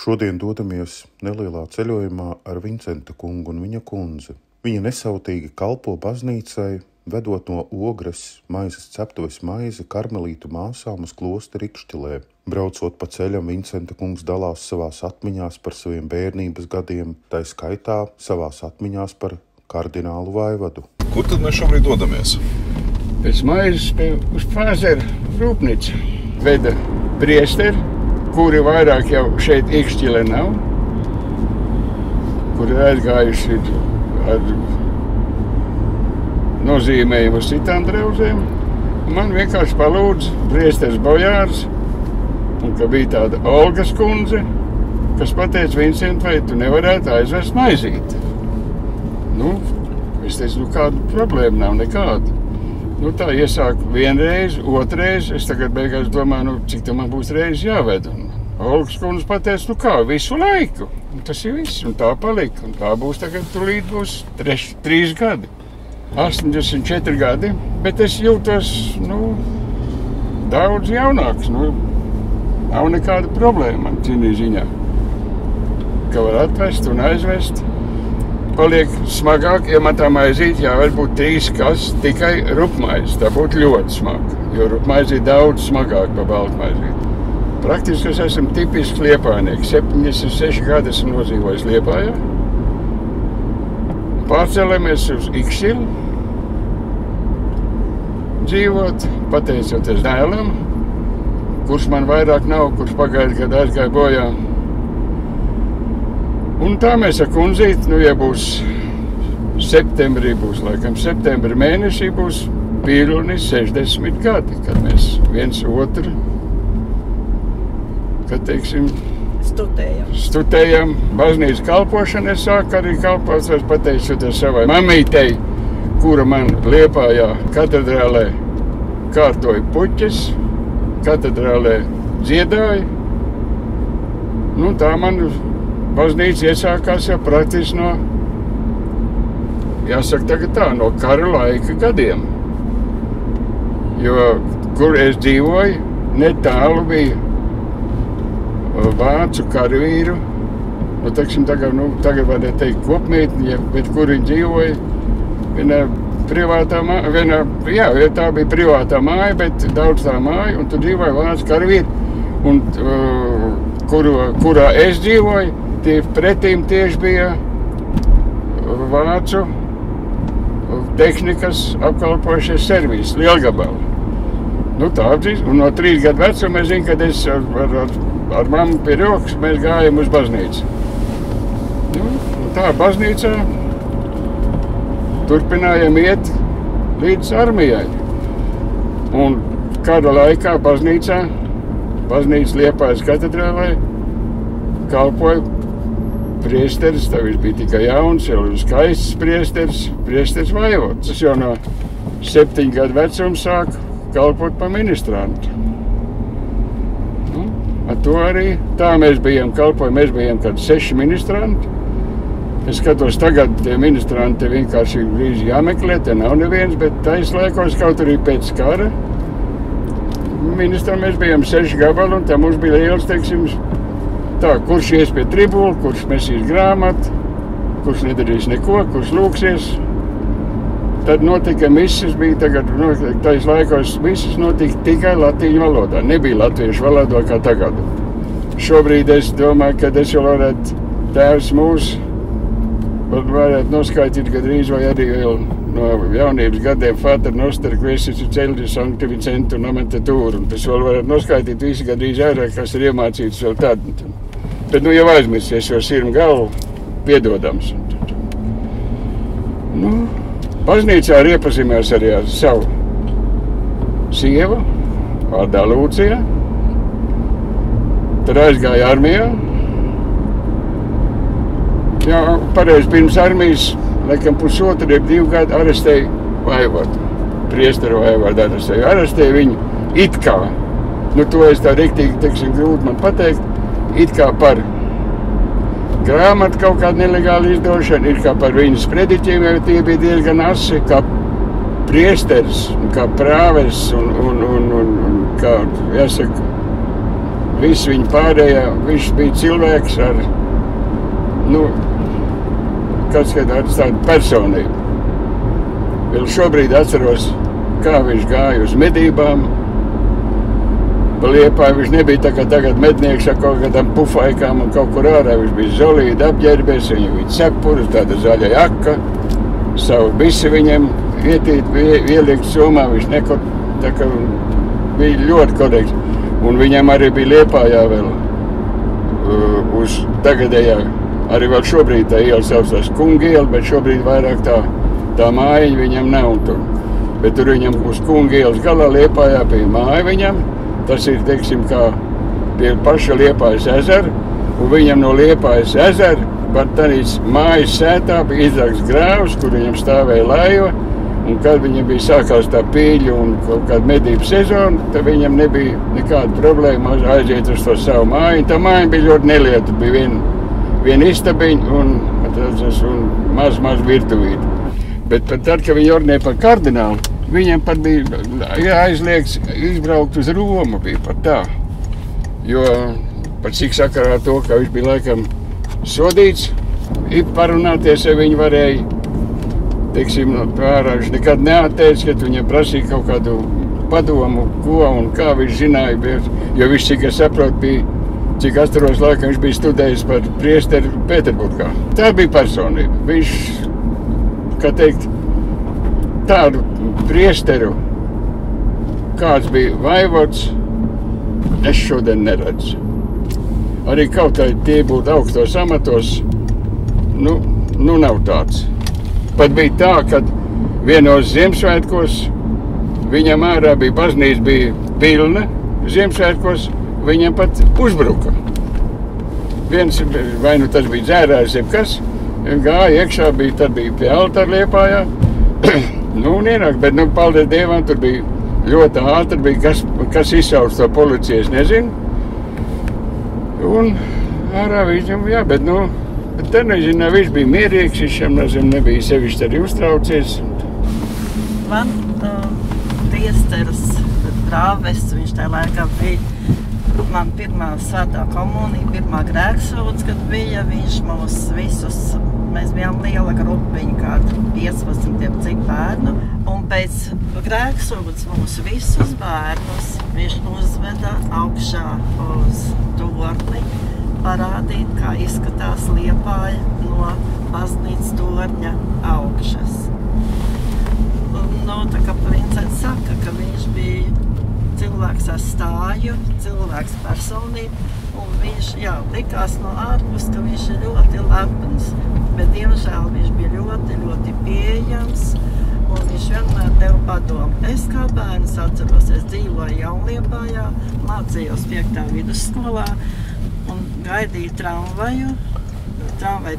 Šodien dodamies nelielā ceļojumā ar Vincenta kungu un viņa kundzi. Viņa nesautīgi kalpo baznīcai, vedot no Ogres maizes ceptuves maizi karmelītu māsām uz klosteri Ikšķilē. Braucot pa ceļam, Vincenta kungs dalās savās atmiņās par saviem bērnības gadiem, tai skaitā savās atmiņās par kardinālu Vaivadu. Kur tad mēs šobrīd dodamies? Pēc maizes uz Pfāzera rūpnīcu veda priesteri, kuri vairāk jau šeit Ikšķilē nav, kuri aizgājuši ar nozīmējumu uz citām draudzēm. Man vienkārši palūdza priesteris Bojārs, un ka bija tāda Olgas kundze, kas pateica: Vincent, vai tu nevarētu aizvest maizīti? Es teicu, kāda problēma nav nekāda. Tā iesāku vienreiz, otrreiz, es tagad beigās domāju, cik tā man būs reizi jāved. Olgas kundze pateica, visu laiku. Tas ir viss, un tā palika. Un tā būs tagad, tūlīt būs 3 gadi. 84 gadi, bet es jūtos, daudz jaunāks. Nav nekāda problēma man cienī ziņā. Ka var atvest un aizvest. Paliek smagāk, ja man tā maizīte jāvar būt 3 kas tikai rupmaize. Tā būtu ļoti smaga, jo rupmaizīte daudz smagāk par baltu maizīti. Praktiski es esmu tipisks liepājnieks. 76 gadi esmu nodzīvojis Liepājā. Pārcēlāmies uz Ikšķili dzīvot, pateicoties dēlam, kurš man vairāk nav, kurš pagājušajā gadā aizgāja bojā. Un tā mēs ar kundzīti, ja būs septembrī, septembra mēnesī būs pilni 60 gadi, kad mēs viens otru, studējam baznīcas kalpošanu. Es sāku arī kalpot, pateicoties savai mamītei, kura man Liepājā katedrālē kārtoja puķes, katedrālē dziedāja. Tā man baznīca iesākās jau praktiski no kara laika gadiem. Jo, kur es dzīvoju, netālu bija vācu karavīru, tagad varētu teikt kopmītni, bet kur viņi dzīvoja, viena privātā māja, tā bija privātā māja, bet daudz tā māja, un tur dzīvoja vācu karavīri, un kurā es dzīvoju, pretīm tieši bija vācu tehnikas apkalpojušies servīzes, Lielgabala. Tā apdzīst, un no 3 gadu vecuma es zinu, kad es ar mammu pie rokas mēs gājam uz baznīcu. Tā baznīcā turpinājām iet līdz armijai. Un kāda laikā baznīca Liepājas katedrālē kalpoja priesteris, tā viņš bija tikai jauns, jau skaists priesteris Vaivods. Es jau no 7 gadu vecuma sāku kalpot pa ministrantu. Ar to arī tā mēs bijām kalpojumi. Mēs bijām kādi 6 ministranti. Es skatos, tagad tie ministranti vienkārši grīz jāmeklē, te nav neviens, bet tais laikos, kaut arī pēc kara, ministram mēs bijām 6 gabali, un tā mums bija liels, kurš ies pie tribula, kurš mesīs grāmatu, kurš nedarīs neko, kurš lūksies. Tad notika mises, tais laikos mises notika tikai latīņu valodā. Nebija latviešu valodā kā tagad. Šobrīd es domāju, ka es jau varētu tēvs mūsu varētu noskaitīt gadrīz, vai arī vēl no jaunības gadiem Fater Noster, Kvēsis Celdi, Sankti Vicentu un Amantatūru. Un tas vēl varētu noskaitīt visi gadrīz ārāk, kas ir iemācīts vēl tad. Bet jau aizmirsies, jo sirm galvu piedodams. Baznīcā arī iepazīmies arī ar savu sievu, vārdā Lūcija. Tad aizgāja armijā. Pareizi pirms armijas, laikam 1,5–2 gadu arestēja Vaivodu. Priesteru Vaivodu arestēja. Arestēja viņu it kā. To es tā riktīgi, grūti man pateikt, it kā par grāmatu kaut kādu nelegālu izdošanu, ir kā par viņas prediķiem, jo tie bija diezgan asi, kā priesteris, kā prāves un kā, jāsaka, viss viņa pārējā, viņš bija cilvēks ar, kāds tādu personību. Vēl šobrīd atceros, kā viņš gāja uz medībām. Pa Liepāju viņš nebija tā kā tagad mednieks ar kaut kādām pufaikām un kaut kur ārā. Viņš bija zolīdi apģērbies, viņam bija cepures, tāda zaļa jaka, savu bisi viņam ielikt somā, viņš tā kā bija ļoti korekts. Un viņam arī bija Liepājā vēl uz tagadējā, arī vēl šobrīd tā iela saucās Kunga iela, bet šobrīd vairāk tā mājiņa viņam nav tur. Bet tur viņam uz Kunga ielas galā Liepājā bija māja viņam. Tas ir, teiksim, kā pie paša Liepājas ezera, un viņam no Liepājas ezera, pat tādīs mājas sētā bija izrakts grāvs, kur viņam stāvēja laiva, un kad viņam bija sākās tā pīļu un kaut kāda medību sezona, tad viņam nebija nekāda problēma aiziet uz to savu māju. Tā māja bija ļoti nelieta, bija viena istabiņa un maz virtuvīte. Bet pat tad, kad viņi ordinēja par kardinālu, viņam pat bija jāaizliegts izbraukt uz Romu, bija pat tā. Jo pat cik sakarā to, ka viņš bija laikam sodīts, parunāties, ja viņi varēja, teiksim, pārā viņš nekad neatteica, kad viņam prasīja kaut kādu padomu, ko un kā viņš zināja, jo viņš, cik es saprotu, bija, cik atceros laikam, viņš bija studējis par priesteri Pēterburgā. Tā bija personība. Viņš, kā teikt, tādu priesteru, kāds bija vaivods, es šodien neredzu. Arī kaut kā tie būtu augstos amatos, nav tāds. Pat bija tā, kad vienos Ziemassvētkos viņam ārā bija baznīca, bija pilna Ziemassvētkos, viņam pat uzbruka. Viens, vai tas bija dzērājs, jebkas, gāja iekšā, tad bija pie altāra Liepājā. Un ienāk, bet, paldies Dievam, tur bija ļoti ātri, kas izsauc to policiju, es nezinu. Un ārā viņam, bet tad, nezinu, viņš bija mierīgs, viņš šiem nebija sevišķi arī uztraucies. Man priesteris prāvests, viņš tā laikā bija man pirmā svētā komunija, pirmā grēksūdz, kad bija, viņš mūs visus, mēs bijām liela grupiņa, kāda 15 cik bērnu, un pēc grēksūdz mūs visus bērnus viņš uzveda augšā uz torni, parādīt, kā izskatās Liepāja no baznīcas torņa augšas. Tā kā Vincents saka, ka viņš bija cilvēks ar stāju, cilvēks personība, un viņš, likās no ārpus, ka viņš ir ļoti lepns, bet, diemžēl, viņš bija ļoti, ļoti pieejams, un viņš vienmēr deva padomu. Es kā bērns atceros, es dzīvoju Jaunliepājā, mācījos 5. vidusskolā un gaidīju tramvaju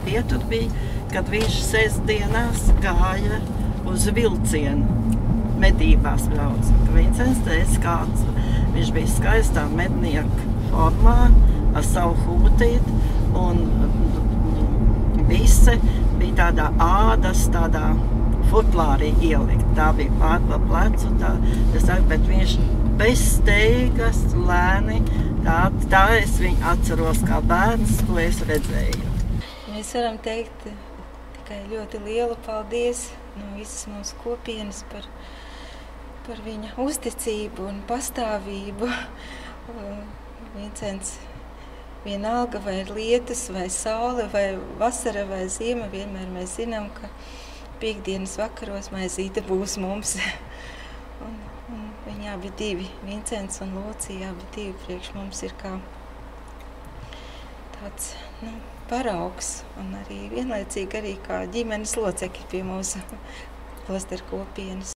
pietur bija, kad viņš sestdienās gāja uz vilcienu. Medībās brauc. Vincents teica, kāds viņš bija skaistā mednieka formā ar savu hūtīti un bise bija tādā ādas, tādā futlārī ielikt. Tā bija pār pa plecu, bet viņš bez steigas, lēni, tā es viņu atceros kā bērns, ko es redzēju. Mēs varam teikt tikai ļoti lielu paldies no visas mūsu kopienas par viņa uzticību un pastāvību. Vincents vienalga vai lietus, vai saule, vai vasara, vai ziema, vienmēr mēs zinām, ka piektdienas vakaros maizīte būs mums. un viņi abi divi, Vincents un Lūcija, abi divi priekš mums ir kā tāds, paraugs un arī vienlaicīgi arī kā ģimenes locekļi pie mūsu klosteru kopienas.